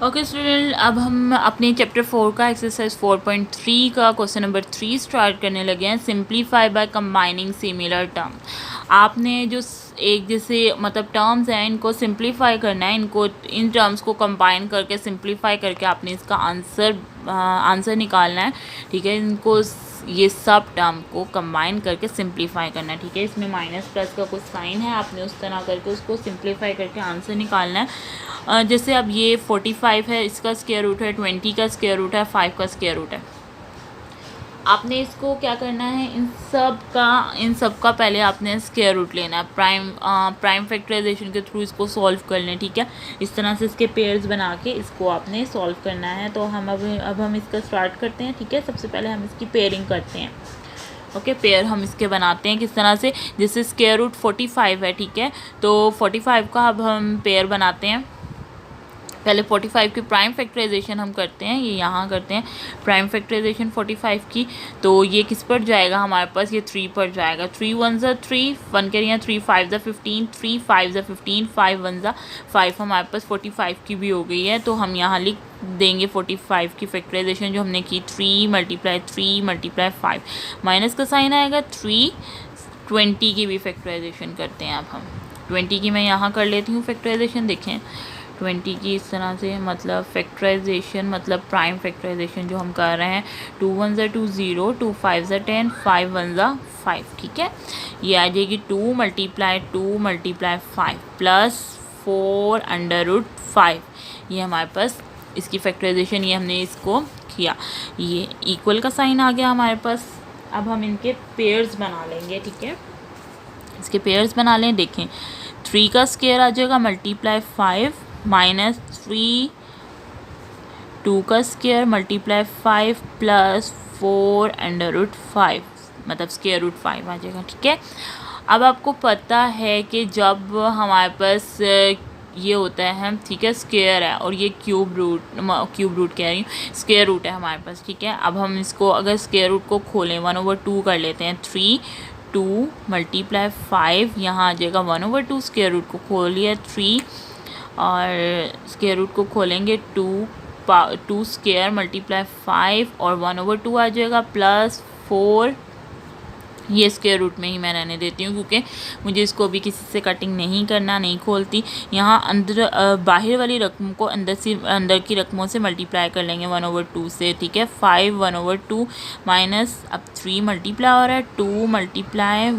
Okay student, अब हम अपने चैप्टर 4 का एक्सरसाइज 4.3 का क्वेश्चन नंबर 3 स्टार्ट करने लगे हैं। Simplify by combining similar term. आपने जो एक जैसे मतलब टर्म्स हैं इनको सिंप्लीफाई करना है, इनको इन टर्म्स को कंबाइन करके सिंप्लीफाई करके आपने इसका आंसर निकालना है। ठीक है, इनको ये सब टर्म को कंबाइन करके सिंप्लीफाई करना है। ठीक है, इसमें माइनस प्लस का कुछ साइन है, आपने उस तरह करके उसको सिंप्लीफाई करके आंसर निकालना है। जैसे अब ये 45 है, इसका स्क्वायर रूट है, 20 का स्क्वायर रूट है, 5 का स्क्वायर रूट है। आपने इसको क्या करना है, इन सब का पहले आपने स्क्वायर रूट लेना है। प्राइम फैक्टराइजेशन के थ्रू इसको सॉल्व कर लें। ठीक है, इस तरह से इसके पेयर्स बना के इसको आपने सॉल्व करना है। तो हम अब हम इसका स्टार्ट करते हैं। ठीक है, सबसे पहले हम इसकी पेयरिंग करते हैं। ओके, पेयर हम इसके बनाते हैं किस तरह से, जैसे स्क्वायर रूट 45 है। ठीक है, तो 45 का अब हम पेयर बनाते हैं। पहले 45 की प्राइम फैक्टराइजेशन हम करते हैं, ये यहाँ करते हैं प्राइम फैक्टराइजेशन 45 की। तो ये किस पर जाएगा हमारे पास, ये 3 पर जाएगा। 3 1 ज़ा 3, 1 के यहाँ 3 5 ज़ा 15, 3 5 ज़ा 15, 5 1 ज़ा 5 हमारे पास 45 की भी हो गई है। तो हम यहाँ लिख देंगे 45 की फैक्टराइजेशन जो हमने की, 3 × 5 माइनस का साइन आएगा 3। 20 की भी फैक्टराइजेशन करते हैं। अब हम 20 की मैं यहाँ कर लेती हूँ फैक्टराइजेशन। देखें 20 की इस तरह से, मतलब फैक्टराइजेशन मतलब प्राइम फैक्टराइजेशन जो हम कर रहे हैं। 2 1 ज़ा 2 0, 2 5 ज़ा 10, 5 1 ज़ा 5। ठीक है, ये आ जाएगी 2 × 5 प्लस 4√5। ये हमारे पास इसकी फैक्टराइजेशन, ये हमने इसको किया, ये इक्वल का साइन आ गया हमारे पास। अब हम इनके पेयर्स बना लेंगे। ठीक है, इसके पेयर्स बना लें। देखें 3 का स्क्वायर आ जाएगा × 5 माइनस 3, 2 का स्क्वायर × 5 प्लस 4√5 मतलब स्क्वायर रूट 5 आ जाएगा। ठीक है, अब आपको पता है कि जब हमारे पास ये होता है, ठीक है, स्क्वायर है और ये क्यूब रूट कह रही हूँ, स्क्वायर रूट है हमारे पास। ठीक है, अब हम इसको अगर स्क्वायर रूट को खोलें 1/2 कर लेते हैं। 3 2 × 5 यहाँ आ जाएगा 1/2, स्क्वायर रूट को खोलिए 3 और स्क्वायर रूट को खोलेंगे 2 स्क्वायर × 5 और 1/2 आ जाएगा प्लस 4। ये स्क्वायर रूट में ही मैं रहने देती हूँ क्योंकि मुझे इसको भी किसी से कटिंग नहीं करना, नहीं खोलती। यहाँ अंदर बाहर वाली रकम को अंदर की रकमों से मल्टीप्लाई कर लेंगे 1/2 से। ठीक है, 5 1/2 माइनस अब 3 मल्टीप्लाई हो रहा है 2 ×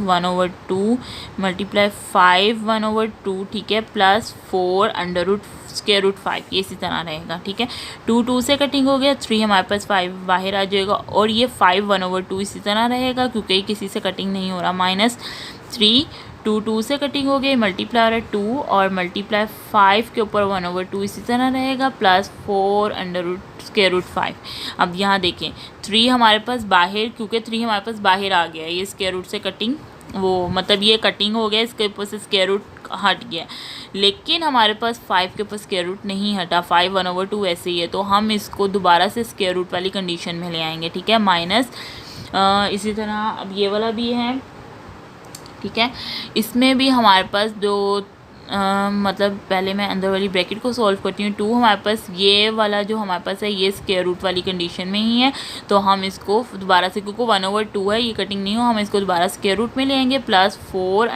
1/2 × 5 1/2। ठीक है, प्लस 4 स्क्वायर रूट 5, ये इसी तरह रहेगा। ठीक है, 2 2 से कटिंग हो गया, 3 हमारे पास 5 बाहर आ जाएगा और ये 5 1/2 इसी तरह रहेगा क्योंकि किसी से कटिंग नहीं हो रहा। माइनस 3 2 2 से कटिंग हो गई, मल्टीप्लाई हो रहा है 2 और मल्टीप्लाई 5 के ऊपर 1/2 इसी तरह रहेगा प्लस 4 स्क्वायर रूट 5। अब यहाँ देखें 3 हमारे पास बाहर, क्योंकि 3 हमारे पास बाहर आ गया, ये स्क्वायर रूट से कटिंग वो मतलब ये कटिंग हो गया, इसके ऊपर से स्क्वायर रूट हट गया, लेकिन हमारे पास 5 के ऊपर स्क्वायर रूट नहीं हटा, 5 1/2 ऐसे ही है। तो हम इसको दोबारा से स्क्वायर रूट वाली कंडीशन में ले आएंगे। ठीक है, माइनस इसी तरह अब ये वाला भी है। ठीक है, इसमें भी हमारे पास मतलब पहले मैं अंदर वाली ब्रैकेट को सॉल्व करती हूँ। 2 हमारे पास ये वाला जो हमारे पास है ये स्क्वायर रूट वाली कंडीशन में ही है, तो हम इसको दोबारा से, क्योंकि 1/2 है, ये कटिंग नहीं हो, हम इसको दोबारा स्क्वायर रूट में ले आएंगे प्लस 4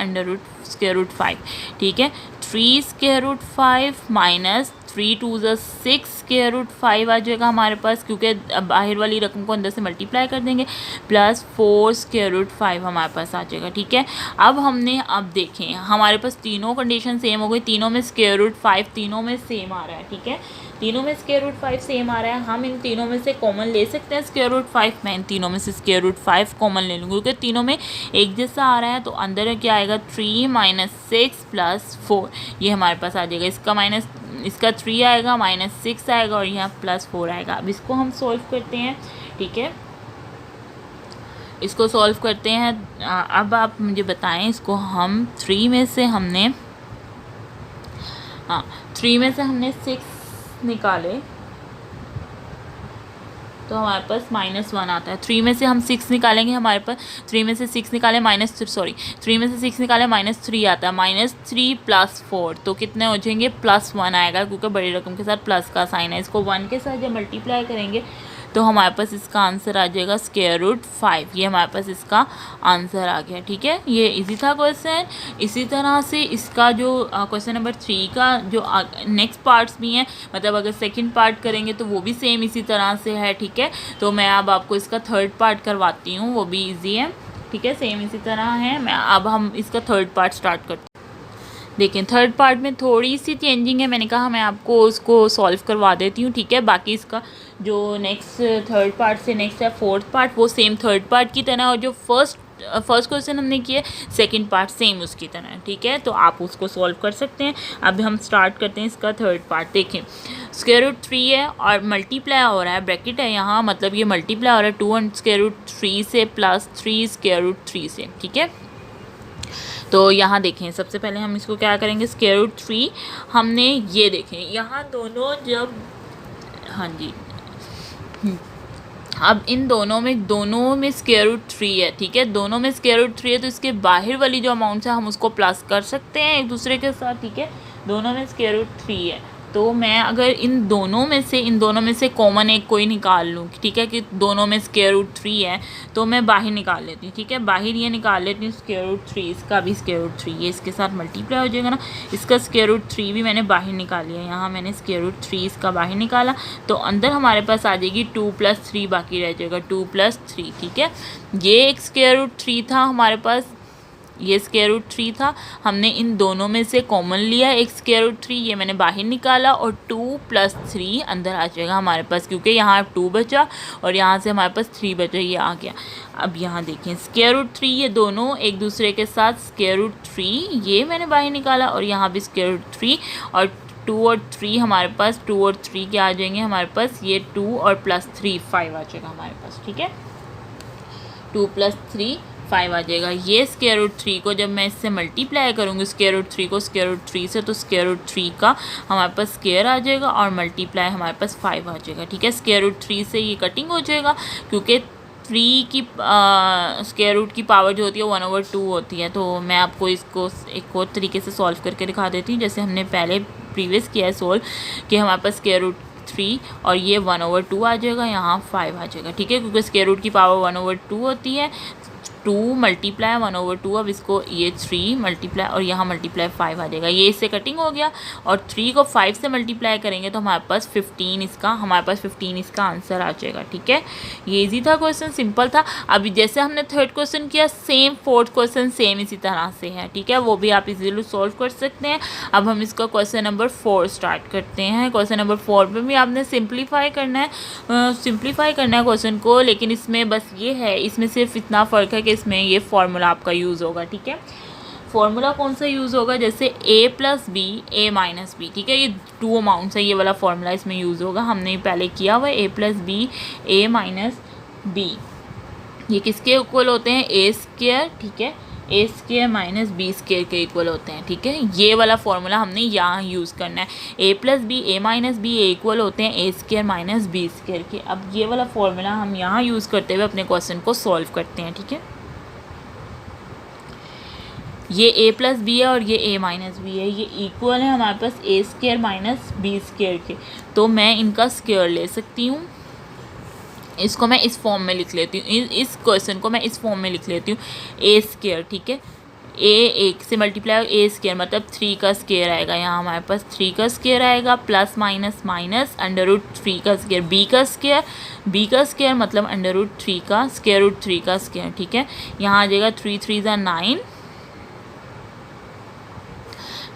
स्क्वायर रूट 5। ठीक है, 3 स्क्वायर रूट 5 माइनस 3 2 ज़ा 6 स्क्वायर रूट 5 आ जाएगा हमारे पास, क्योंकि बाहर वाली रकम को अंदर से मल्टीप्लाई कर देंगे प्लस 4 स्क्वायर रूट 5 हमारे पास आ जाएगा। ठीक है, अब देखें हमारे पास तीनों कंडीशन सेम हो गई, तीनों में स्क्वायर रूट 5 तीनों में सेम आ रहा है। ठीक है, तीनों में स्क्वायर रूट 5 सेम आ रहा है, हम इन तीनों में से कॉमन ले सकते हैं स्क्वायर रूट 5। मैं इन तीनों में से स्क्वायर रूट 5 कॉमन ले लूँगी क्योंकि तीनों में एक जैसा आ रहा है। तो अंदर क्या आएगा 3 - 6 + 4, ये हमारे पास आ जाएगा। इसका 3 आएगा, -6 आएगा और यहाँ +4 आएगा। अब इसको हम सॉल्व करते हैं। ठीक है, इसको सॉल्व करते हैं। अब आप मुझे बताएं, इसको हम 3 में से हमने 6 निकाले तो हमारे पास -1 आता है। 3 में से हम 6 निकालेंगे, हमारे पास 3 में से 6 निकाले -3 में से 6 निकाले -3 आता है। -3 + 4 तो कितने हो जाएंगे, +1 आएगा, क्योंकि बड़ी रकम के साथ प्लस का साइन है। इसको 1 के साथ जब मल्टीप्लाई करेंगे तो हमारे पास इसका आंसर आ जाएगा √5। ये हमारे पास इसका आंसर आ गया। ठीक है, ये इजी था क्वेश्चन। इसी तरह से इसका जो क्वेश्चन नंबर 3 का जो नेक्स्ट पार्ट्स भी हैं, मतलब अगर सेकंड पार्ट करेंगे तो वो भी सेम इसी तरह से है। ठीक है, तो मैं अब आपको इसका थर्ड पार्ट करवाती हूँ, वो भी ईजी है। ठीक है, सेम इसी तरह है। अब हम इसका थर्ड पार्ट स्टार्ट करते हैं। देखिए, थर्ड पार्ट में थोड़ी सी चेंजिंग है, मैंने कहा मैं आपको उसको सॉल्व करवा देती हूँ। ठीक है, बाकी इसका जो नेक्स्ट थर्ड पार्ट से नेक्स्ट है फोर्थ पार्ट, वो सेम थर्ड पार्ट की तरह, और जो फर्स्ट क्वेश्चन हमने किया सेकंड पार्ट सेम उसकी तरह। ठीक है, तो आप उसको सॉल्व कर सकते हैं। अब हम स्टार्ट करते हैं इसका थर्ड पार्ट। देखें, √3 है और मल्टीप्लाई हो रहा है, ब्रैकेट है यहाँ, मतलब ये मल्टीप्लाई हो रहा है 2 √3 से +3 √3 से। ठीक है, तो यहाँ देखें, सबसे पहले हम इसको क्या करेंगे, √3 हमने ये देखें यहाँ दोनों जब, हाँ जी, अब इन दोनों में √3 है। ठीक है, दोनों में √3 है, तो इसके बाहर वाली जो अमाउंट है हम उसको प्लस कर सकते हैं एक दूसरे के साथ। ठीक है, दोनों में √3 है, तो मैं अगर इन दोनों में से कॉमन एक कोई निकाल लूँ, ठीक है, कि दोनों में √3 है, तो मैं बाहर निकाल लेती हूँ। ठीक है, बाहर ये निकाल लेती हूँ √3, इसका भी √3, ये इसके साथ मल्टीप्लाई हो जाएगा ना, इसका √3 भी मैंने बाहर निकाल लिया। यहाँ मैंने √3 इसका बाहर निकाला, तो अंदर हमारे पास आ जाएगी 2 + 3 बाकी रह जाएगा, 2 + 3। ठीक है, ये एक √3 था हमारे पास, ये √3 था, हमने इन दोनों में से कॉमन लिया एक √3, ये मैंने बाहर निकाला, और 2 + 3 अंदर आ जाएगा हमारे पास, क्योंकि यहाँ 2 बचा और यहाँ से हमारे पास 3 बचा, ये आ गया। अब यहाँ देखें √3, ये दोनों एक दूसरे के साथ √3, ये मैंने बाहर निकाला, और यहाँ भी √3, और 2 और 3 हमारे पास, 2 और 3 क्या आ जाएंगे हमारे पास, ये 2 और +3 5 आ जाएगा हमारे पास। ठीक है, 2 + 3 5 आ जाएगा। ये √3 को जब मैं इससे मल्टीप्लाई करूँगी, √3 को √3 से, तो √3 का हमारे पास स्क्वायर आ जाएगा, और मल्टीप्लाई हमारे पास 5 आ जाएगा। ठीक है, √3 से ये कटिंग हो जाएगा, क्योंकि 3 की स्क्वायर रूट की पावर जो होती है 1/2 होती है। तो मैं आपको इसको एक और तरीके से सॉल्व करके दिखा देती हूँ, जैसे हमने पहले प्रीवियस किया है सॉल्व, कि हमारे पास √3 और ये 1/2 आ जाएगा, यहाँ 5 आ जाएगा। ठीक है, क्योंकि स्क्वायर रूट की पावर 1/2 होती है, 2 × 1/2, अब इसको ये 3 मल्टीप्लाई और यहाँ मल्टीप्लाई 5 आ जाएगा, ये इससे कटिंग हो गया, और 3 को 5 से मल्टीप्लाई करेंगे तो हमारे पास 15 इसका आंसर आ जाएगा। ठीक है, ये इजी था क्वेश्चन, सिंपल था। अभी जैसे हमने थर्ड क्वेश्चन किया, सेम फोर्थ क्वेश्चन सेम इसी तरह से है। ठीक है, वो भी आप इजीली सॉल्व कर सकते हैं। अब हम इसका क्वेश्चन नंबर 4 स्टार्ट करते हैं। क्वेश्चन नंबर 4 में भी आपने सिंप्लीफाई करना है क्वेश्चन को, लेकिन इसमें बस ये है, इसमें सिर्फ इतना फ़र्क है कि इसमें ये फार्मूला आपका यूज़ होगा। ठीक है, फार्मूला कौन सा यूज़ होगा, जैसे a + b a - b। ठीक है, ये 2 अमाउंट्स है, ये वाला फार्मूला इसमें यूज़ होगा, हमने पहले किया हुआ है, a + b a - b। ये किसके इक्वल होते हैं, a²। ठीक है, a² - b² के इक्वल होते हैं। ठीक है, ये वाला फार्मूला हमने यहाँ यूज़ करना है, a + b a - b equal होते हैं a² - b² के। अब ये वाला फार्मूला हम यहाँ यूज़ करते हुए अपने क्वेश्चन को सॉल्व करते हैं। ठीक है, ये a + b है और ये a - b है, ये इक्वल है हमारे पास a² - b² के, तो मैं इनका स्क्वायर ले सकती हूँ। इसको मैं इस फॉर्म में लिख लेती हूँ, इस क्वेश्चन को मैं इस फॉर्म में लिख लेती हूँ, a²। ठीक है, a 1 से मल्टीप्लाई a² मतलब 3 का स्क्वायर आएगा, यहाँ हमारे पास 3 का स्क्वायर आएगा, प्लस माइनस माइनस √3 का स्क्वायर, b का स्क्वायर मतलब √3 का √3 का स्क्वायर। ठीक है, यहाँ आ जाएगा 3 × 3 = 9,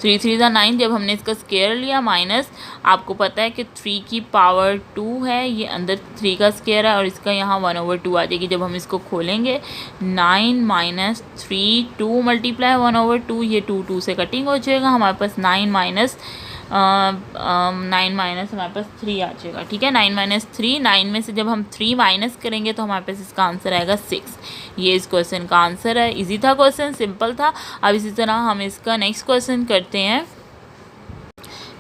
3 × 3 = 9। जब हमने इसका स्क्वायर लिया, माइनस, आपको पता है कि 3 की पावर 2 है, ये अंदर 3 का स्क्वायर है, और इसका यहाँ 1/2 आ जाएगी। जब हम इसको खोलेंगे, 9 - 3 2 मल्टीप्लाई 1/2, ये 2 से कटिंग हो जाएगा, हमारे पास 9 माइनस हमारे पास 3 आ जाएगा। ठीक है, 9 - 3, 9 में से जब हम 3 माइनस करेंगे तो हमारे पास इसका आंसर आएगा 6। ये इस क्वेश्चन का आंसर है। इजी था क्वेश्चन, सिंपल था। अब इसी तरह हम इसका नेक्स्ट क्वेश्चन करते हैं।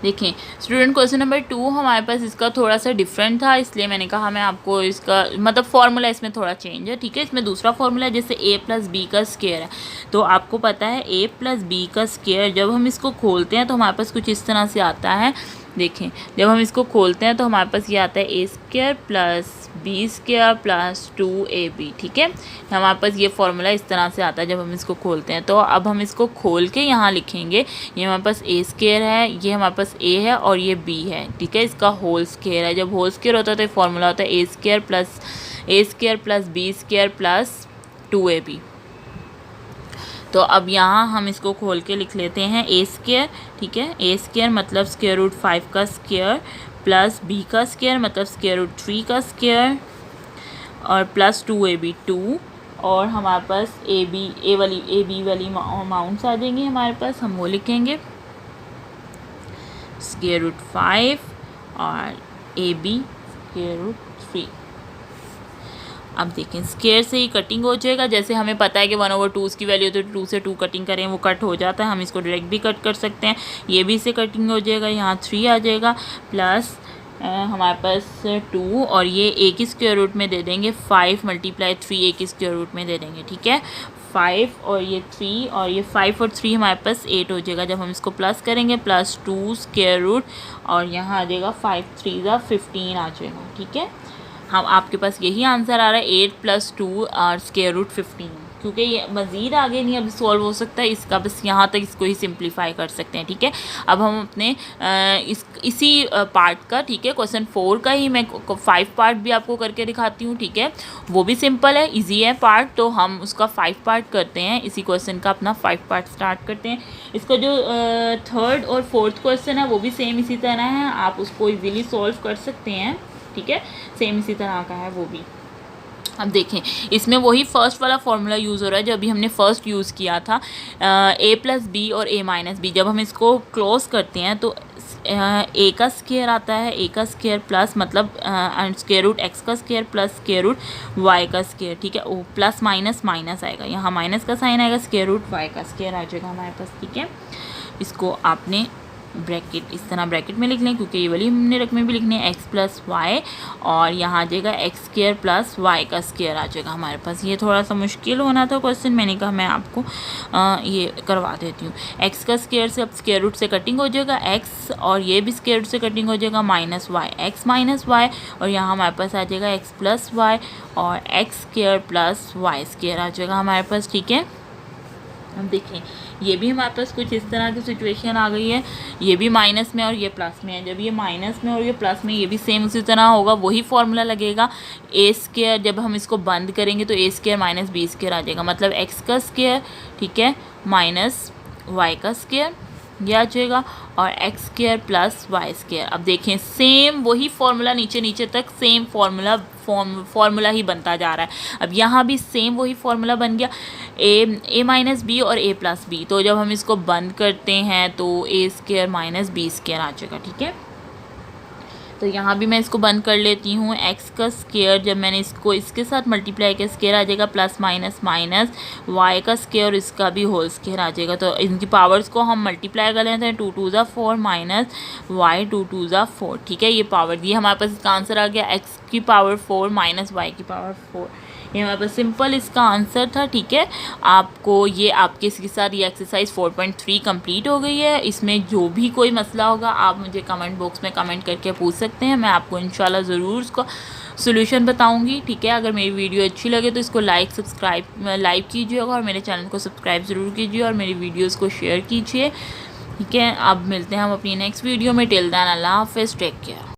देखें स्टूडेंट, क्वेश्चन नंबर 2 हमारे पास इसका थोड़ा सा डिफरेंट था, इसलिए मैंने कहा मैं आपको इसका मतलब फॉर्मूला इसमें थोड़ा चेंज है, ठीक है। इसमें दूसरा फॉर्मूला है, जैसे a प्लस बी का स्क्वायर है, तो आपको पता है a प्लस बी का स्क्वायर जब हम इसको खोलते हैं तो हमारे पास कुछ इस तरह से आता है। देखें जब हम इसको खोलते हैं तो हमारे पास ये आता है A square plus B square plus 2ab, ठीक है। हमारे पास ये फॉर्मूला इस तरह से आता है जब हम इसको खोलते हैं। तो अब हम इसको खोल के यहाँ लिखेंगे, ये हमारे पास ए स्क्वायर है, ये हमारे पास a है और ये b है, ठीक है। इसका होल स्क्वायर है, जब होल स्क्वायर होता है तो ये फॉर्मूला होता है A square plus B square plus 2ab। तो अब यहाँ हम इसको खोल के लिख लेते हैं ए स्क्वायर, ठीक है। ए स्क्वायर मतलब स्क्वायर रूट 5 का स्क्वायर प्लस बी का स्क्वायर मतलब स्क्वायर रूट 3 का स्क्वायर और प्लस 2ab 2, और हमारे पास ए बी वाली अमाउंट्स आ जाएंगी हमारे पास, हम वो लिखेंगे स्क्वायर रूट 5 और ए बी स्क्वायर रूट 3। अब देखें स्क्वायर से ही कटिंग हो जाएगा, जैसे हमें पता है कि 1/2 उसकी वैल्यू तो 2 से 2 कटिंग करें वो कट हो जाता है, हम इसको डायरेक्ट भी कट कर सकते हैं, ये भी से कटिंग हो जाएगा, यहाँ 3 आ जाएगा प्लस हमारे पास 2 और ये a की स्क्वायर रूट में दे देंगे 5 मल्टीप्लाई 3 a की स्क्वायर रूट में दे देंगे, ठीक है। 5 और ये 3 और ये 5 और 3 हमारे पास 8 हो जाएगा, जब हम इसको प्लस करेंगे प्लस 2 स्क्वायर रूट और यहाँ आ जाएगा 5 3 15 आ जाएगा, ठीक है। हम आपके पास यही आंसर आ रहा है 8 + 2 और स्क्वायर रूट 15, क्योंकि ये मज़ीद आगे नहीं अभी सॉल्व हो सकता है, इसका बस यहाँ तक इसको ही सिंप्लीफाई कर सकते हैं, ठीक है। अब हम अपने इसी पार्ट का, ठीक है, क्वेश्चन 4 का ही मैं 5 पार्ट भी आपको करके दिखाती हूँ, ठीक है। वो भी सिंपल है, इजी है पार्ट, तो हम उसका 5 पार्ट करते हैं, इसी क्वेश्चन का अपना 5 पार्ट स्टार्ट करते हैं। इसका जो 3rd और 4th क्वेश्चन है वो भी सेम इसी तरह है, आप उसको ईजीली सॉल्व कर सकते हैं, ठीक है, सेम इसी तरह का है वो भी। अब देखें इसमें वही फर्स्ट वाला फॉर्मूला यूज़ हो रहा है जो अभी हमने फर्स्ट यूज़ किया था, a + b और a - b। जब हम इसको क्लोज करते हैं तो a का स्क्वायर आता है, a का स्क्वायर प्लस मतलब स्क्वायर रूट x का square plus square root y का स्क्वायर, ठीक है। वो प्लस माइनस माइनस आएगा, यहाँ माइनस का साइन आएगा, स्क्वायर रूट y का स्क्वायर आ जाएगा हमारे पास, ठीक है। इसको आपने ब्रैकेट इस तरह ब्रैकेट में लिख लें, क्योंकि ये वाली हमने रकमें भी लिखनी है x + y और यहाँ आ जाएगा x² + y का स्क्वायर आ जाएगा हमारे पास। ये थोड़ा सा मुश्किल होना था क्वेश्चन, मैंने कहा मैं आपको ये करवा देती हूँ। x का स्क्वायर से अब स्क्वायर रूट से कटिंग हो जाएगा x और ये भी स्क्वायर रूट से कटिंग हो जाएगा -y, x - y और यहाँ हमारे पास आ जाएगा x + y और x² + y² आ जाएगा हमारे पास, ठीक है। अब देखें ये भी हमारे पास कुछ इस तरह की सिचुएशन आ गई है, ये भी माइनस में और ये प्लस में है। जब ये माइनस में और ये प्लस में, ये भी सेम उसी तरह होगा, वही फॉर्मूला लगेगा a²। जब हम इसको बंद करेंगे तो a² - b² आ जाएगा, मतलब x का स्क्वायर, ठीक है, माइनस y का स्क्वायर ये आ जाएगा और x² + y²। अब देखें सेम वही फॉर्मूला नीचे तक सेम फॉर्मूला ही बनता जा रहा है। अब यहाँ भी सेम वही फॉर्मूला बन गया, a - b और a + b। तो जब हम इसको बंद करते हैं तो a² - b² आ जाएगा, ठीक है। तो यहाँ भी मैं इसको बंद कर लेती हूँ, x का स्क्वायर जब मैंने इसको इसके साथ मल्टीप्लाई किया स्क्वायर आ जाएगा प्लस माइनस माइनस y का स्क्वायर और इसका भी होल स्क्वायर आ जाएगा। तो इनकी पावर्स को हम मल्टीप्लाई कर लेते हैं, 2 × 2 = 4 माइनस y 2 × 2 = 4, ठीक है। ये पावर दी हमारे पास, इसका आंसर आ गया x की पावर 4 माइनस y की पावर 4। ये हमारे पास सिंपल इसका आंसर था, ठीक है। आपको ये आपके इसके साथ ये एक्सरसाइज 4.3 कंप्लीट हो गई है। इसमें जो भी कोई मसला होगा आप मुझे कमेंट बॉक्स में कमेंट करके पूछ सकते हैं, मैं आपको इंशाल्लाह ज़रूर उसका सोल्यूशन बताऊंगी, ठीक है। अगर मेरी वीडियो अच्छी लगे तो इसको लाइक कीजिएगा और मेरे चैनल को सब्सक्राइब ज़रूर कीजिए और मेरी वीडियोज़ को शेयर कीजिए, ठीक है। अब मिलते हैं हम अपनी नेक्स्ट वीडियो में। टिल देन अल्लाह हाफ़िज़, टेक केयर।